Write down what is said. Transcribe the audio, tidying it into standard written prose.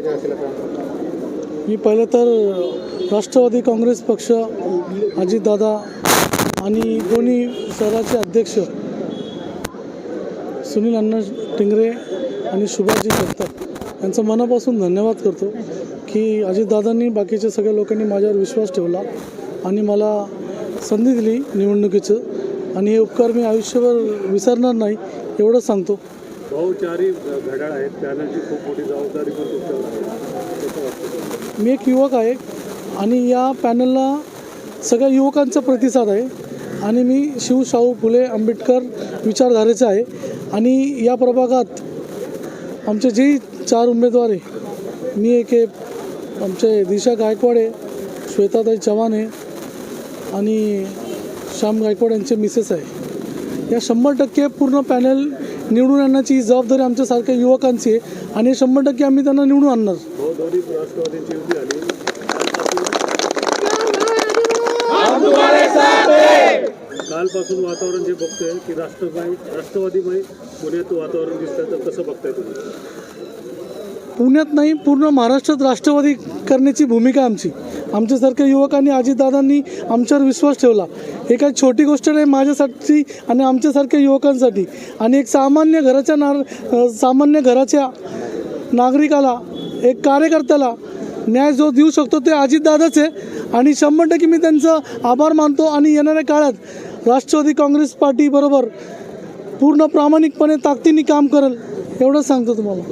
काय असेल आता? मी पहिले तर राष्ट्रवादी काँग्रेस पक्ष, अजितदादा आणि दोन्ही शहराचे अध्यक्ष सुनील अण्णा टिंगरे आणि सुभाषजी जगताप यांचं मनापासून धन्यवाद करतो की अजितदादांनी बाकीच्या सगळ्या लोकांनी माझ्यावर विश्वास ठेवला आणि मला संधी दिली निवडणुकीचं, आणि हे उपकार मी आयुष्यभर विसरणार नाही एवढंच सांगतो. भाऊ चारही घड्याळ आहेत, पॅनलची खूप मोठी जबाबदारी पण तुमच्यावर आहे. कसं वाटतं? मी एक युवक आहे आणि या पॅनलला सगळ्या युवकांचा प्रतिसाद आहे आणि मी शाहू फुले आंबेडकर विचारधारेचा आहे. आणि या प्रभागात आमचे जे 4 उमेदवार आहे, मी एक आहे, आमचे दिशा गायकवाड आहे, श्वेताताई चव्हाण आहे आणि श्याम गायकवाड यांचे मिसेस आहे. या 100% पूर्ण पॅनल निवडून आणण्याची जबाबदारी आमच्यासारख्या युवकांची आहे आणि 100% आम्ही त्यांना निवडून आणणार. दोन्ही राष्ट्रवादींची युती आली, कालपासून वातावरण जे बघतोय की राष्ट्रवादीमय पुण्यात वातावरण दिसतं, तर कसं बघताय तुम्ही? पुण्यात नाही, पूर्ण महाराष्ट्रात राष्ट्रवादी करण्याची भूमिका आमची. आमच्यासारख्या युवकांनी, अजितदादांनी आमच्यावर विश्वास ठेवला. हे काही छोटी गोष्ट नाही माझ्यासाठी आणि आमच्यासारख्या युवकांसाठी. आणि एक सामान्य घराच्या नागरिकाला, एक कार्यकर्त्याला न्याय जो देऊ शकतो ते अजितदादाच आहे आणि 100% मी त्यांचं आभार मानतो. आणि येणाऱ्या काळात राष्ट्रवादी काँग्रेस पार्टीबरोबर पूर्ण प्रामाणिकपणे ताकदीने काम करेल एवढंच सांगतो तुम्हाला.